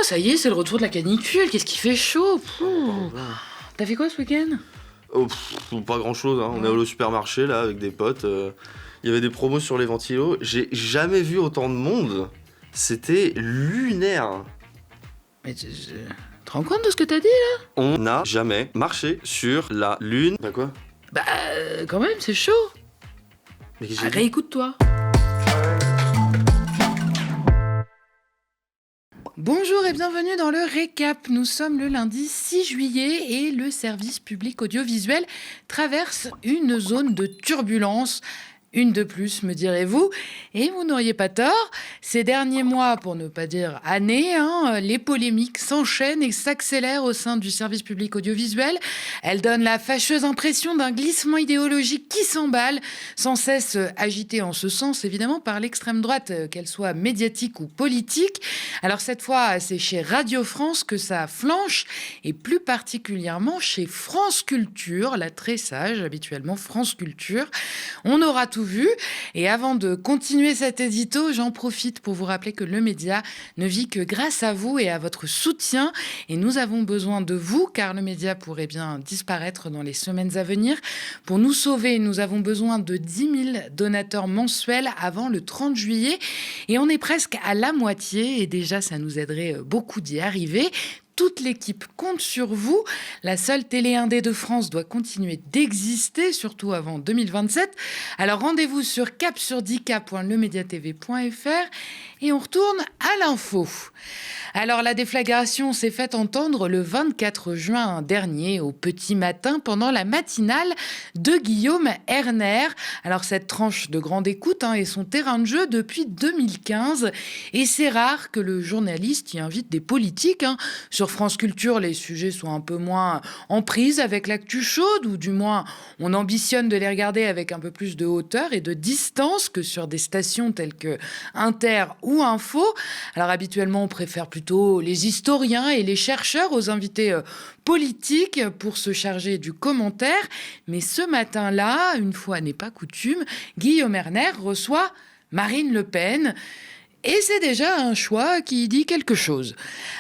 ça y est, c'est le retour de la canicule. Qu'est-ce qui fait chaud? T'as fait quoi ce week-end? Pas grand-chose, hein. On est allé au supermarché là avec des potes. Il y avait des promos sur les ventilos. J'ai jamais vu autant de monde. C'était lunaire. Mais tu te rends compte de ce que t'as dit là? On n'a jamais marché sur la lune. Bah quoi? Bah quand même, c'est chaud. Mais qu'est-ce que j'ai dit? Réécoute-toi. Bonjour et bienvenue dans le récap. Nous sommes le lundi 6 juillet et le service public audiovisuel traverse une zone de turbulence. Une de plus, me direz-vous, et vous n'auriez pas tort. Ces derniers mois, pour ne pas dire années, les polémiques s'enchaînent et s'accélèrent au sein du service public audiovisuel. Elles donnent la fâcheuse impression d'un glissement idéologique qui s'emballe, sans cesse agité en ce sens, évidemment, par l'extrême droite, qu'elle soit médiatique ou politique. Alors cette fois, c'est chez Radio France que ça flanche, et plus particulièrement chez France Culture, la très sage, habituellement France Culture. On aura tout vu. Et avant de continuer cet édito, j'en profite pour vous rappeler que le média ne vit que grâce à vous et à votre soutien. Et nous avons besoin de vous, car le média pourrait bien disparaître dans les semaines à venir. Pour nous sauver, nous avons besoin de 10 000 donateurs mensuels avant le 30 juillet. Et on est presque à la moitié. Et déjà, ça nous aiderait beaucoup d'y arriver. Toute l'équipe compte sur vous. La seule télé indé de France doit continuer d'exister, surtout avant 2027. Alors rendez-vous sur capsurdika.lemediatv.fr et on retourne à l'info. Alors la déflagration s'est faite entendre le 24 juin dernier au petit matin pendant la matinale de Guillaume Erner. Alors cette tranche de grande écoute est son terrain de jeu depuis 2015 et c'est rare que le journaliste y invite des politiques. Sur France Culture, les sujets sont un peu moins en prise avec l'actu chaude ou du moins on ambitionne de les regarder avec un peu plus de hauteur et de distance que sur des stations telles que Inter ou Info. Alors habituellement, on préfère plutôt les historiens et les chercheurs aux invités politiques pour se charger du commentaire. Mais ce matin-là, une fois n'est pas coutume, Guillaume Erner reçoit Marine Le Pen. Et c'est déjà un choix qui dit quelque chose.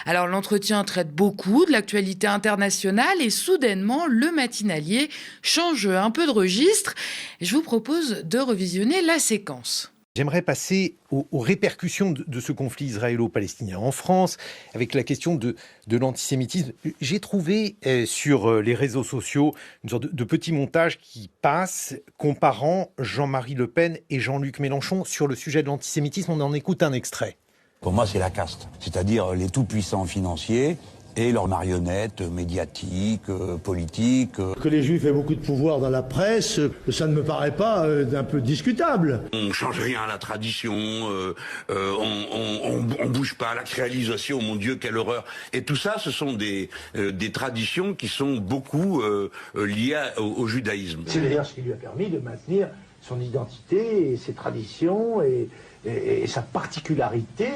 Alors l'entretien traite beaucoup de l'actualité internationale et soudainement, le matinalier change un peu de registre. Je vous propose de revisionner la séquence. J'aimerais passer aux répercussions de ce conflit israélo-palestinien en France, avec la question de l'antisémitisme. J'ai trouvé sur les réseaux sociaux une sorte de petit montage qui passe comparant Jean-Marie Le Pen et Jean-Luc Mélenchon sur le sujet de l'antisémitisme. On en écoute un extrait. Pour moi, c'est la caste, c'est-à-dire les tout-puissants financiers et leurs marionnettes médiatiques, politiques. Que les Juifs aient beaucoup de pouvoir dans la presse, ça ne me paraît pas d'un peu discutable. On ne change rien à la tradition, on bouge pas à la créalisation, mon Dieu, quelle horreur. Et tout ça, ce sont des traditions qui sont beaucoup liées au judaïsme. C'est d'ailleurs ce qui lui a permis de maintenir son identité et ses traditions et sa particularité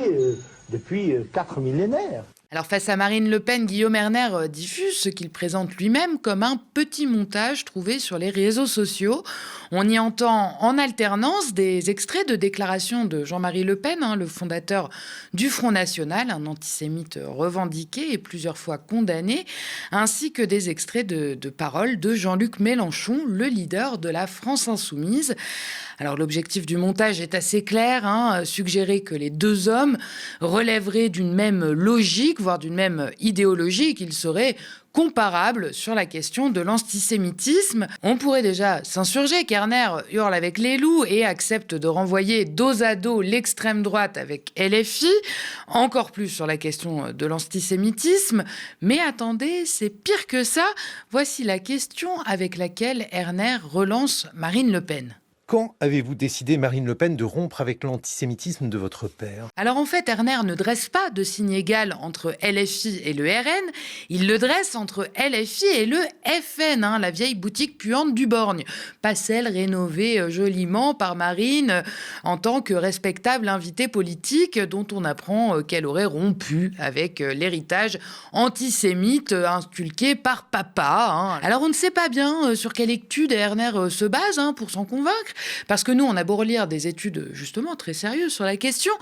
depuis 4 millénaires. Alors face à Marine Le Pen, Guillaume Erner diffuse ce qu'il présente lui-même comme un petit montage trouvé sur les réseaux sociaux. On y entend en alternance des extraits de déclarations de Jean-Marie Le Pen, le fondateur du Front National, un antisémite revendiqué et plusieurs fois condamné, ainsi que des extraits de paroles de Jean-Luc Mélenchon, le leader de la France Insoumise. Alors l'objectif du montage est assez clair, suggérer que les deux hommes relèveraient d'une même logique, voire d'une même idéologie, qu'ils seraient comparables sur la question de l'antisémitisme. On pourrait déjà s'insurger qu'Erner hurle avec les loups et accepte de renvoyer dos à dos l'extrême droite avec LFI, encore plus sur la question de l'antisémitisme. Mais attendez, c'est pire que ça. Voici la question avec laquelle Erner relance Marine Le Pen. Quand avez-vous décidé, Marine Le Pen, de rompre avec l'antisémitisme de votre père ? Alors en fait, Erner ne dresse pas de signe égal entre LFI et le RN, il le dresse entre LFI et le FN, la vieille boutique puante du Borgne. Pas celle rénovée joliment par Marine en tant que respectable invitée politique dont on apprend qu'elle aurait rompu avec l'héritage antisémite inculqué par papa. Alors on ne sait pas bien sur quelle étude Erner se base pour s'en convaincre. Parce que nous, on a beau relire des études justement très sérieuses sur la question,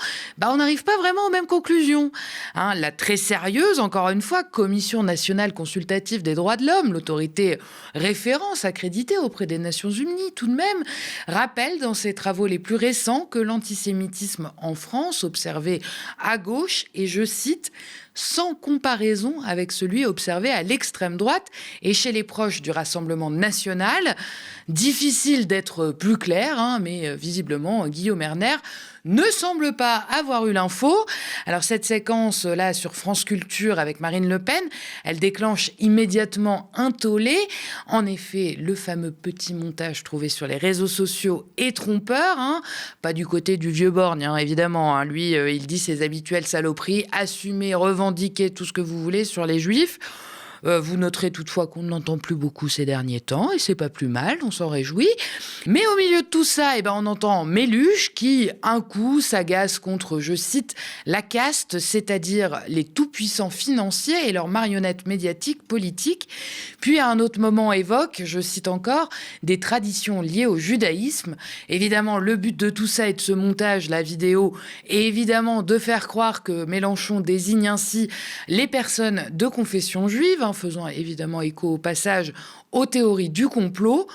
on n'arrive pas vraiment aux mêmes conclusions. La très sérieuse, encore une fois, Commission nationale consultative des droits de l'homme, l'autorité référence accréditée auprès des Nations Unies tout de même, rappelle dans ses travaux les plus récents que l'antisémitisme en France, observé à gauche, et je cite, sans comparaison avec celui observé à l'extrême droite et chez les proches du Rassemblement national. Difficile d'être plus clair, mais visiblement, Guillaume Erner ne semble pas avoir eu l'info. Alors cette séquence-là sur France Culture avec Marine Le Pen, elle déclenche immédiatement un tollé. En effet, le fameux petit montage trouvé sur les réseaux sociaux est trompeur. Pas du côté du vieux borgne, évidemment. Lui, il dit ses habituelles saloperies, assumer, revendiquer tout ce que vous voulez sur les juifs. Vous noterez toutefois qu'on ne l'entend plus beaucoup ces derniers temps, et c'est pas plus mal, on s'en réjouit. Mais au milieu de tout ça, on entend Méluche qui, un coup, s'agace contre, je cite, la caste, c'est-à-dire les tout-puissants financiers et leurs marionnettes médiatiques, politiques. Puis à un autre moment évoque, je cite encore, des traditions liées au judaïsme. Évidemment, le but de tout ça et de ce montage, la vidéo, est évidemment de faire croire que Mélenchon désigne ainsi les personnes de confession juive, faisant évidemment écho au passage aux théories du complot,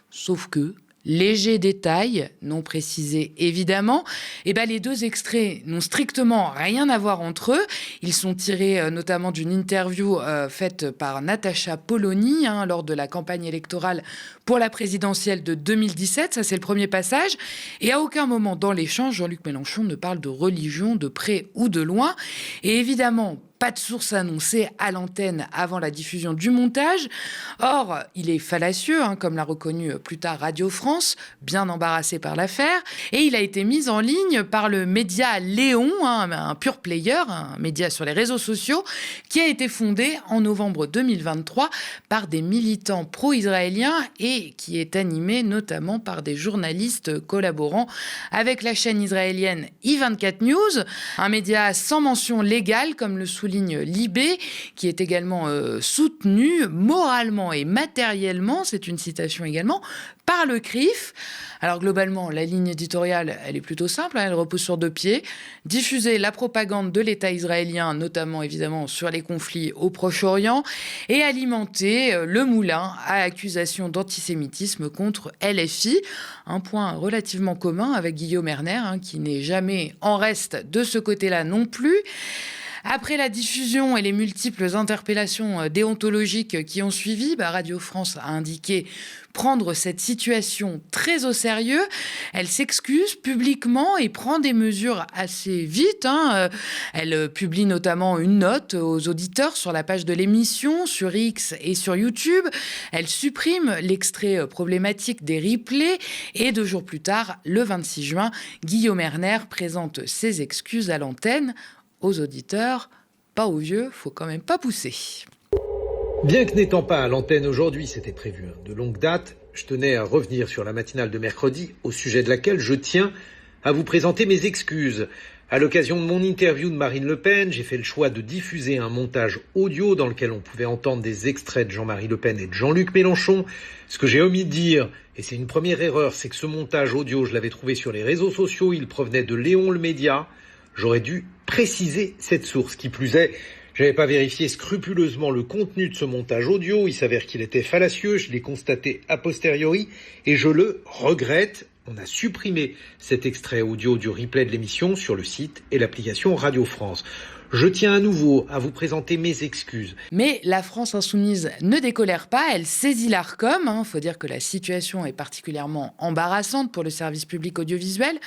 sauf que, léger détail, non précisé évidemment, les deux extraits n'ont strictement rien à voir entre eux. Ils sont tirés notamment d'une interview faite par Natacha Polony lors de la campagne électorale pour la présidentielle de 2017. Ça, c'est le premier passage. Et à aucun moment dans l'échange, Jean-Luc Mélenchon ne parle de religion, de près ou de loin. Et évidemment, pas de source annoncée à l'antenne avant la diffusion du montage. Or, il est fallacieux, comme l'a reconnu plus tard Radio France, bien embarrassé par l'affaire. Et il a été mis en ligne par le média Léon, un pure player, un média sur les réseaux sociaux, qui a été fondé en novembre 2023 par des militants pro-israéliens et qui est animé notamment par des journalistes collaborant avec la chaîne israélienne i24 News, un média sans mention légale, comme le souligne Libé, qui est également soutenu moralement et matériellement, c'est une citation également, par le CRIF. Alors globalement, la ligne éditoriale, elle est plutôt simple, elle repose sur deux pieds. Diffuser la propagande de l'État israélien, notamment évidemment sur les conflits au Proche-Orient, et alimenter le moulin à accusation d'antisémitisme contre LFI. Un point relativement commun avec Guillaume Erner, qui n'est jamais en reste de ce côté-là non plus. Après la diffusion et les multiples interpellations déontologiques qui ont suivi, Radio France a indiqué prendre cette situation très au sérieux. Elle s'excuse publiquement et prend des mesures assez vite. Elle publie notamment une note aux auditeurs sur la page de l'émission, sur X et sur YouTube. Elle supprime l'extrait problématique des replays. Et 2 jours plus tard, le 26 juin, Guillaume Erner présente ses excuses à l'antenne. Aux auditeurs, pas aux vieux, faut quand même pas pousser. Bien que n'étant pas à l'antenne aujourd'hui, c'était prévu de longue date, je tenais à revenir sur la matinale de mercredi, au sujet de laquelle je tiens à vous présenter mes excuses. À l'occasion de mon interview de Marine Le Pen, j'ai fait le choix de diffuser un montage audio dans lequel on pouvait entendre des extraits de Jean-Marie Le Pen et de Jean-Luc Mélenchon. Ce que j'ai omis de dire, et c'est une première erreur, c'est que ce montage audio, je l'avais trouvé sur les réseaux sociaux, il provenait de Léon le Média. J'aurais dû préciser cette source. Qui plus est, je n'avais pas vérifié scrupuleusement le contenu de ce montage audio. Il s'avère qu'il était fallacieux. Je l'ai constaté a posteriori et je le regrette. On a supprimé cet extrait audio du replay de l'émission sur le site et l'application Radio France. Je tiens à nouveau à vous présenter mes excuses. Mais la France insoumise ne décolère pas, elle saisit l'Arcom. Faut dire que la situation est particulièrement embarrassante pour le service public audiovisuel.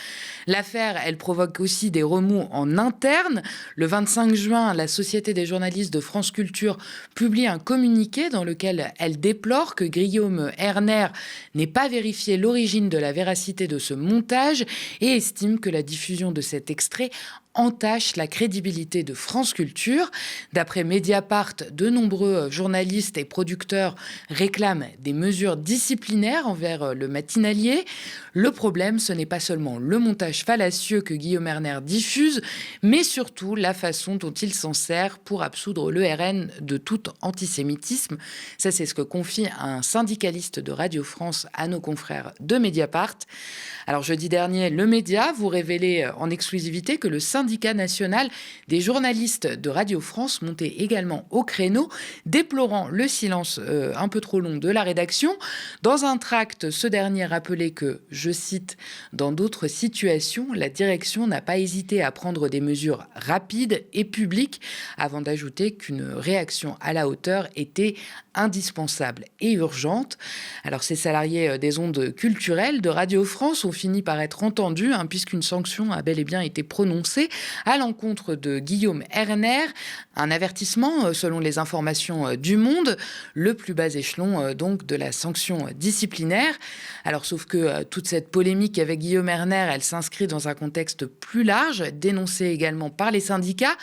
L'affaire, elle provoque aussi des remous en interne. Le 25 juin, la Société des journalistes de France Culture publie un communiqué dans lequel elle déplore que Guillaume Erner n'ait pas vérifié l'origine de la véracité de ce montage et estime que la diffusion de cet extrait entache la crédibilité de France Culture. D'après Mediapart, de nombreux journalistes et producteurs réclament des mesures disciplinaires envers le matinalier. Le problème, ce n'est pas seulement le montage fallacieux que Guillaume Erner diffuse, mais surtout la façon dont il s'en sert pour absoudre le RN de tout antisémitisme. Ça, c'est ce que confie un syndicaliste de Radio France à nos confrères de Mediapart. Alors, jeudi dernier, le Média vous révélait en exclusivité que le syndicat national des journalistes de Radio France montait également au créneau, déplorant le silence un peu trop long de la rédaction. Dans un tract, ce dernier rappelait que, je cite, « Dans d'autres situations, la direction n'a pas hésité à prendre des mesures rapides et publiques », avant d'ajouter qu'une réaction à la hauteur était indispensable et urgente. Alors, ces salariés des ondes culturelles de Radio France ont fini par être entendus, puisqu'une sanction a bel et bien été prononcée à l'encontre de Guillaume Erner. Un avertissement, selon les informations du Monde, le plus bas échelon donc de la sanction disciplinaire. Alors, sauf que toute cette polémique avec Guillaume Erner, elle s'inscrit dans un contexte plus large, dénoncé également par les syndicats.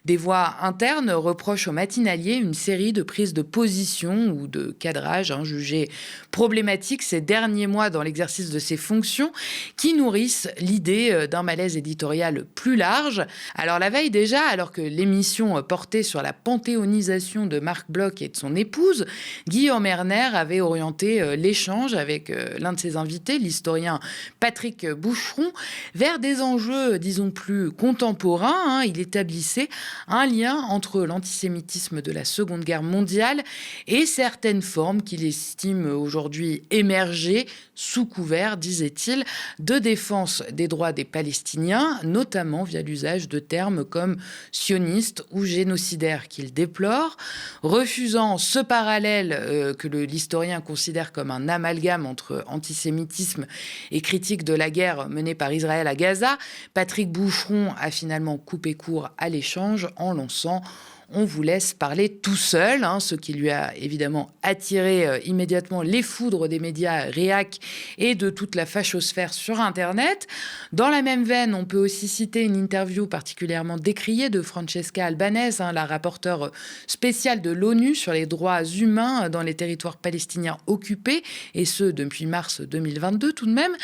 Des voix internes reprochent aux matinaliers une série de prises de position ou de cadrage jugées problématiques ces derniers mois dans l'exercice de ses fonctions, qui nourrissent l'idée d'un malaise éditorial plus large. Alors la veille déjà, alors que l'émission portait sur la panthéonisation de Marc Bloch et de son épouse, Guillaume Erner avait orienté l'échange avec l'un de ses invités, l'historien Patrick Boucheron, vers des enjeux, disons, plus contemporains. Il établissait un lien entre l'antisémitisme de la Seconde Guerre mondiale et certaines formes qu'il estime aujourd'hui émerger sous couvert, disait-il, de défense des droits des Palestiniens, notamment via l'usage de termes comme sioniste ou génocidaire qu'il déplore, refusant ce parallèle que l'historien considère comme un amalgame entre antisémitisme et critique de la guerre menée par Israël à Gaza. Patrick Boucheron a finalement coupé court à l'échange en lançant « On vous laisse parler tout seul », ce qui lui a évidemment attiré immédiatement les foudres des médias réac et de toute la fachosphère sur Internet. Dans la même veine, on peut aussi citer une interview particulièrement décriée de Francesca Albanese, la rapporteure spéciale de l'ONU sur les droits humains dans les territoires palestiniens occupés, et ce depuis mars 2022 tout de même.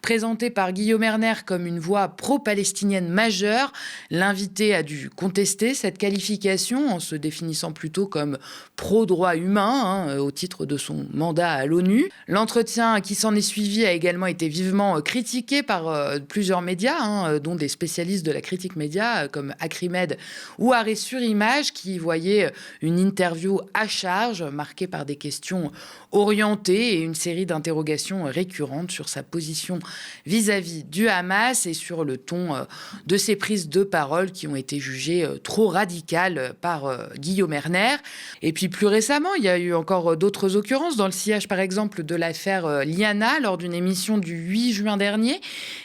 Présentée par Guillaume Erner comme une voix pro-palestinienne majeure, l'invité a dû contester cette qualification en se définissant plutôt comme pro-droit humain au titre de son mandat à l'ONU. L'entretien qui s'en est suivi a également été vivement critiqué par plusieurs médias, dont des spécialistes de la critique média comme Acrimed ou Arrêt sur Image, qui voyaient une interview à charge marquée par des questions orientées et une série d'interrogations récurrentes sur sa position vis-à-vis du Hamas et sur le ton de ses prises de parole qui ont été jugées trop radicales par Guillaume Erner. Et puis plus récemment, il y a eu encore d'autres occurrences dans le sillage, par exemple, de l'affaire Liana. Lors d'une émission du 8 juin dernier,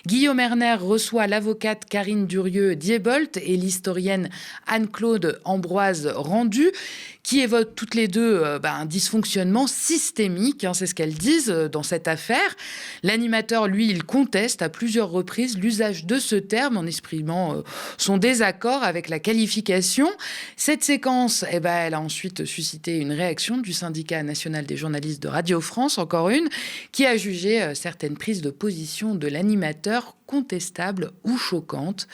Guillaume Erner reçoit l'avocate Karine Durieux-Diebolt et l'historienne Anne-Claude Ambroise Rendu, qui évoquent toutes les deux un dysfonctionnement systémique, c'est ce qu'elles disent dans cette affaire. L'animateur, lui, il conteste à plusieurs reprises l'usage de ce terme en exprimant son désaccord avec la qualification. Cette séquence, elle a ensuite suscité une réaction du syndicat national des journalistes de Radio France, encore une, qui a jugé certaines prises de position de l'animateur contestables ou choquantes.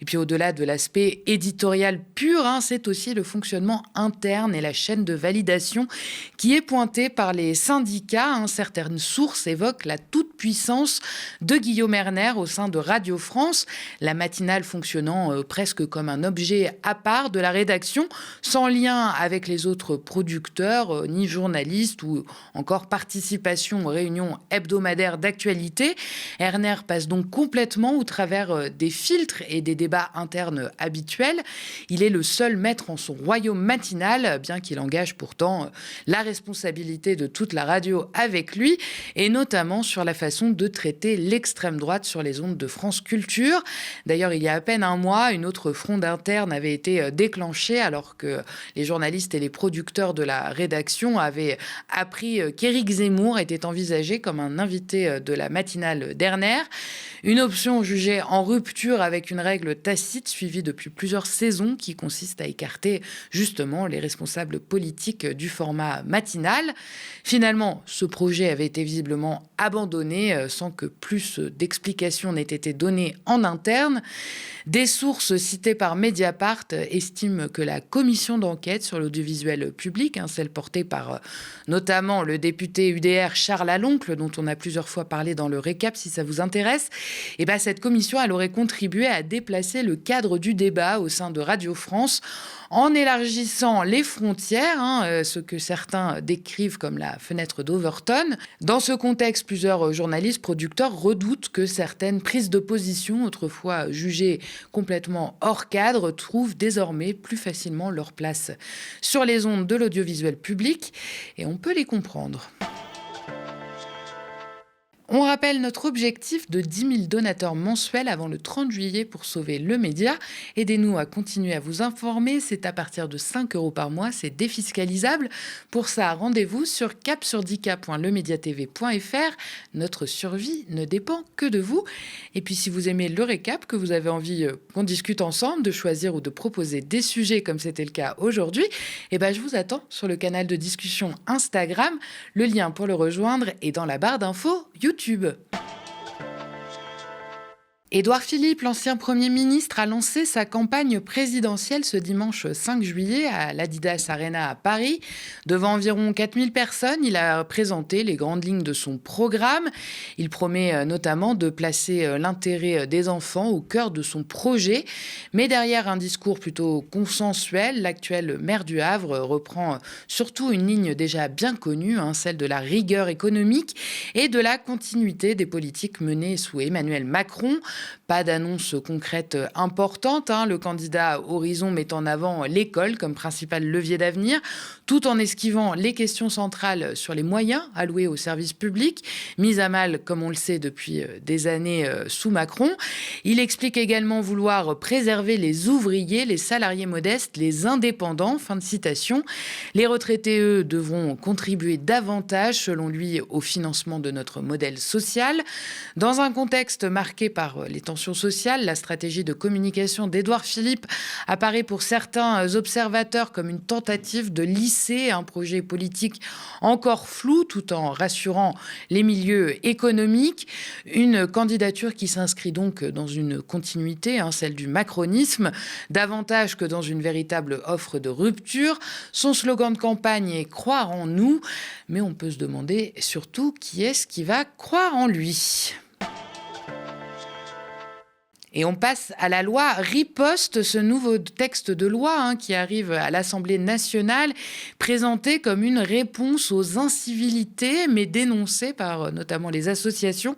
Et puis au-delà de l'aspect éditorial pur, c'est aussi le fonctionnement interne et la chaîne de validation qui est pointée par les syndicats. Certaines sources évoquent la toute-puissance de Guillaume Erner au sein de Radio France, la matinale fonctionnant presque comme un objet à part de la rédaction, sans lien avec les autres producteurs, ni journalistes ou encore participation aux réunions hebdomadaires d'actualité. Erner passe donc complètement au travers des filtres et des débats internes habituels. Il est le seul maître en son royaume matinal, bien qu'il engage pourtant la responsabilité de toute la radio avec lui, et notamment sur la façon de traiter l'extrême droite sur les ondes de France Culture. D'ailleurs, il y a à peine un mois, une autre fronde interne avait été déclenchée alors que les journalistes et les producteurs de la rédaction avaient appris qu'Éric Zemmour était envisagé comme un invité de la matinale d'Erner. Une Une option jugée en rupture avec une règle tacite suivie depuis plusieurs saisons qui consiste à écarter justement les responsables politiques du format matinal. Finalement, ce projet avait été visiblement abandonné sans que plus d'explications n'aient été données en interne. Des sources citées par Mediapart estiment que la commission d'enquête sur l'audiovisuel public, celle portée par notamment le député UDR Charles Aloncle, dont on a plusieurs fois parlé dans le récap si ça vous intéresse, cette commission elle aurait contribué à déplacer le cadre du débat au sein de Radio France en élargissant les frontières, ce que certains décrivent comme la fenêtre d'Overton. Dans ce contexte, plusieurs journalistes producteurs redoutent que certaines prises de position, autrefois jugées complètement hors cadre, trouvent désormais plus facilement leur place sur les ondes de l'audiovisuel public, et on peut les comprendre. On rappelle notre objectif de 10 000 donateurs mensuels avant le 30 juillet pour sauver le média. Aidez-nous à continuer à vous informer. C'est à partir de 5 € par mois. C'est défiscalisable. Pour ça, rendez-vous sur cap-sur-10k.lemediatv.fr. Notre survie ne dépend que de vous. Et puis, si vous aimez le récap, que vous avez envie qu'on discute ensemble, de choisir ou de proposer des sujets comme c'était le cas aujourd'hui, je vous attends sur le canal de discussion Instagram. Le lien pour le rejoindre est dans la barre d'infos YouTube. Édouard Philippe, l'ancien Premier ministre, a lancé sa campagne présidentielle ce dimanche 5 juillet à l'Adidas Arena à Paris. Devant environ 4000 personnes, il a présenté les grandes lignes de son programme. Il promet notamment de placer l'intérêt des enfants au cœur de son projet. Mais derrière un discours plutôt consensuel, l'actuel maire du Havre reprend surtout une ligne déjà bien connue, celle de la rigueur économique et de la continuité des politiques menées sous Emmanuel Macron. Pas d'annonce concrète importante. Le candidat Horizon met en avant l'école comme principal levier d'avenir, tout en esquivant les questions centrales sur les moyens alloués aux services publics, mis à mal, comme on le sait, depuis des années sous Macron. Il explique également vouloir préserver les ouvriers, les salariés modestes, les indépendants. Fin de citation. Les retraités, eux, devront contribuer davantage, selon lui, au financement de notre modèle social. Dans un contexte marqué par les tensions sociales, la stratégie de communication d'Édouard Philippe apparaît pour certains observateurs comme une tentative de lisser un projet politique encore flou tout en rassurant les milieux économiques. Une candidature qui s'inscrit donc dans une continuité, celle du macronisme, davantage que dans une véritable offre de rupture. Son slogan de campagne est « Croire en nous », mais on peut se demander surtout qui est-ce qui va croire en lui. Et on passe à la loi Riposte, ce nouveau texte de loi qui arrive à l'Assemblée nationale, présenté comme une réponse aux incivilités, mais dénoncé par notamment les associations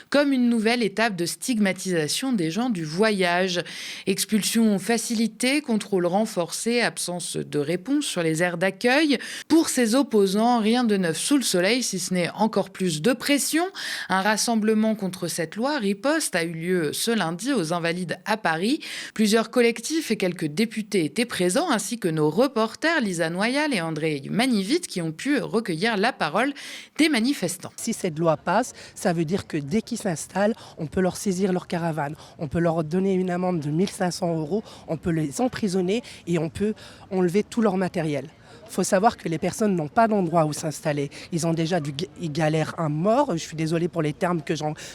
comme une nouvelle étape de stigmatisation des gens du voyage. Expulsion facilitée, contrôle renforcé, absence de réponse sur les aires d'accueil. Pour ses opposants, rien de neuf sous le soleil, si ce n'est encore plus de pression. Un rassemblement contre cette loi Riposte a eu lieu ce lundi aux Invalides à Paris. Plusieurs collectifs et quelques députés étaient présents, ainsi que nos reporters Lisa Noyal et André Manivit qui ont pu recueillir la parole des manifestants. Si cette loi passe, ça veut dire que dès qu'ils s'installent, on peut leur saisir leur caravane, on peut leur donner une amende de 1 500 €, on peut les emprisonner et on peut enlever tout leur matériel. Il faut savoir que les personnes n'ont pas d'endroit où s'installer. Ils ont déjà ils galèrent à mort, je suis désolée pour les termes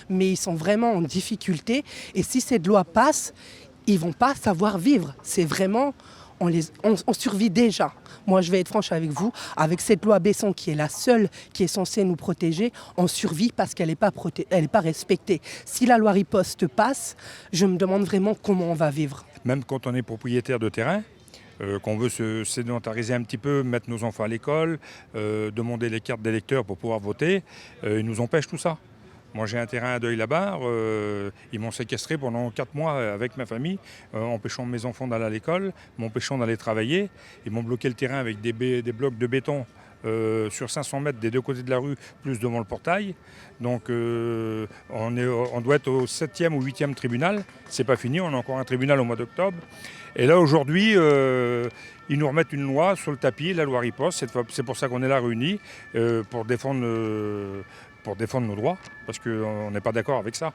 mais ils sont vraiment en difficulté. Et si cette loi passe, ils ne vont pas savoir vivre. C'est vraiment, on survit déjà. Moi, je vais être franche avec vous, avec cette loi Besson qui est la seule qui est censée nous protéger, on survit parce qu'elle n'est pas respectée. Si la loi Riposte passe, je me demande vraiment comment on va vivre. Même quand on est propriétaire de terrain, qu'on veut se sédentariser un petit peu, mettre nos enfants à l'école, demander les cartes d'électeurs pour pouvoir voter, ils nous empêchent tout ça. Moi j'ai un terrain à Deuil-la-Barre, ils m'ont séquestré pendant 4 mois avec ma famille, empêchant mes enfants d'aller à l'école, m'empêchant d'aller travailler. Ils m'ont bloqué le terrain avec des blocs de béton sur 500 mètres des deux côtés de la rue, plus devant le portail. Donc on doit être au 7e ou 8e tribunal. C'est pas fini, on a encore un tribunal au mois d'octobre. Et là aujourd'hui, ils nous remettent une loi sur le tapis, la loi Riposte. C'est pour ça qu'on est là réunis, pour défendre nos droits, parce qu'on n'est pas d'accord avec ça.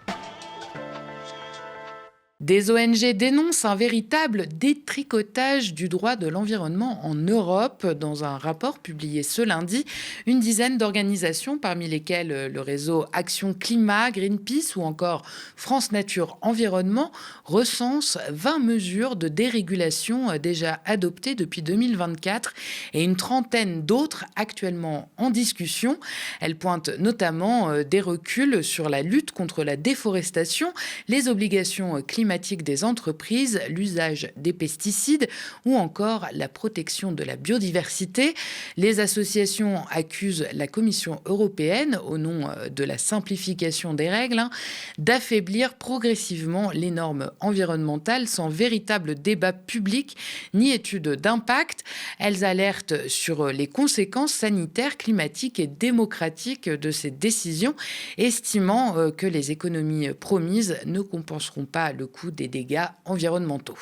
Des ONG dénoncent un véritable détricotage du droit de l'environnement en Europe. Dans un rapport publié ce lundi, une dizaine d'organisations, parmi lesquelles le réseau Action Climat, Greenpeace ou encore France Nature Environnement, recensent 20 mesures de dérégulation déjà adoptées depuis 2024 et une trentaine d'autres actuellement en discussion. Elles pointent notamment des reculs sur la lutte contre la déforestation, les obligations climatiques des entreprises, l'usage des pesticides ou encore la protection de la biodiversité. Les associations accusent la Commission européenne, au nom de la simplification des règles, d'affaiblir progressivement les normes environnementales sans véritable débat public ni étude d'impact. Elles alertent sur les conséquences sanitaires, climatiques et démocratiques de ces décisions, estimant que les économies promises ne compenseront pas le coût des dégâts environnementaux.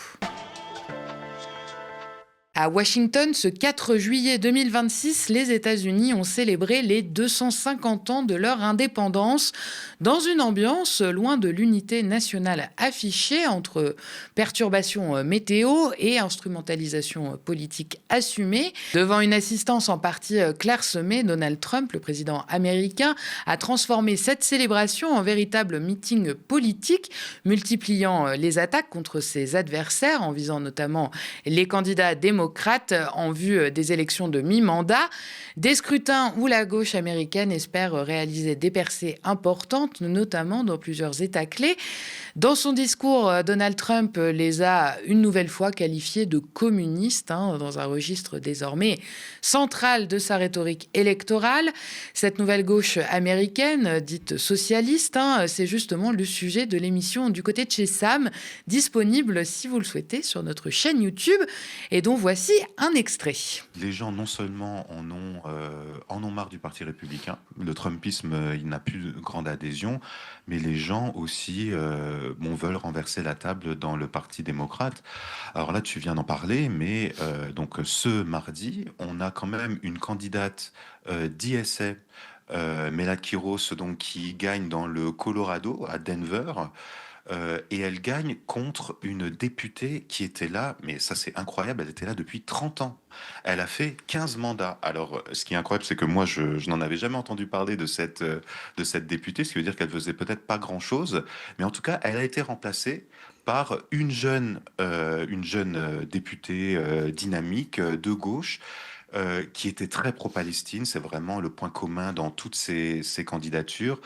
À Washington, ce 4 juillet 2026, les États-Unis ont célébré les 250 ans de leur indépendance dans une ambiance loin de l'unité nationale affichée entre perturbations météo et instrumentalisation politique assumée. Devant une assistance en partie clairsemée, Donald Trump, le président américain, a transformé cette célébration en véritable meeting politique, multipliant les attaques contre ses adversaires en visant notamment les candidats démocrates en vue des élections de mi-mandat, des scrutins où la gauche américaine espère réaliser des percées importantes, notamment dans plusieurs États clés. Dans son discours, Donald Trump les a une nouvelle fois qualifiés de communistes, dans un registre désormais central de sa rhétorique électorale. Cette nouvelle gauche américaine, dite socialiste, c'est justement le sujet de l'émission Du côté de chez Sam, disponible si vous le souhaitez sur notre chaîne YouTube, et dont voici un extrait. Les gens non seulement en ont marre du Parti républicain, le Trumpisme il n'a plus de grande adhésion, mais les gens aussi veulent renverser la table dans le Parti démocrate. Alors là tu viens d'en parler, mais donc ce mardi on a quand même une candidate d'ISA, Mélanie Quiros, donc qui gagne dans le Colorado à Denver. Et elle gagne contre une députée qui était là, mais ça c'est incroyable, elle était là depuis 30 ans. Elle a fait 15 mandats. Alors ce qui est incroyable, c'est que moi je n'en avais jamais entendu parler de cette députée, ce qui veut dire qu'elle faisait peut-être pas grand-chose, mais en tout cas elle a été remplacée par une jeune députée dynamique de gauche, qui était très pro-Palestine. C'est vraiment le point commun dans toutes ces candidatures,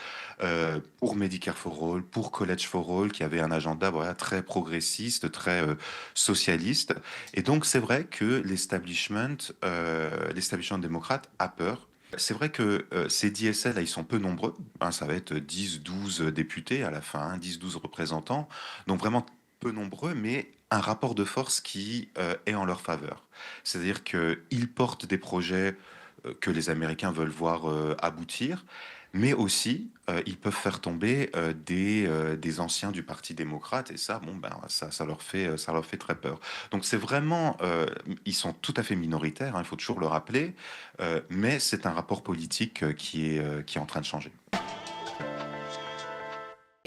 pour Medicare for All, pour College for All, qui avait un agenda très progressiste, très socialiste. Et donc c'est vrai que l'establishment démocrate a peur. C'est vrai que ces DSL, là, ils sont peu nombreux. Ça va être 10-12 députés à la fin, 10-12 représentants. Donc vraiment peu nombreux, mais un rapport de force qui est en leur faveur. C'est-à-dire qu'ils portent des projets que les Américains veulent voir aboutir, mais aussi ils peuvent faire tomber des anciens du Parti démocrate, et ça, ça leur fait très peur. Donc c'est vraiment, ils sont tout à fait minoritaires, il faut toujours le rappeler, mais c'est un rapport politique qui est en train de changer.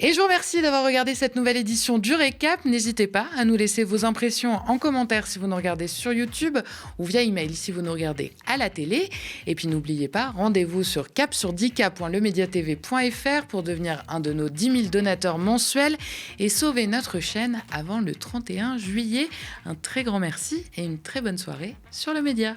Et je vous remercie d'avoir regardé cette nouvelle édition du Récap. N'hésitez pas à nous laisser vos impressions en commentaire si vous nous regardez sur YouTube ou via email si vous nous regardez à la télé. Et puis n'oubliez pas, rendez-vous sur cap-sur10k.lemediatv.fr pour devenir un de nos 10 000 donateurs mensuels et sauver notre chaîne avant le 31 juillet. Un très grand merci et une très bonne soirée sur le média.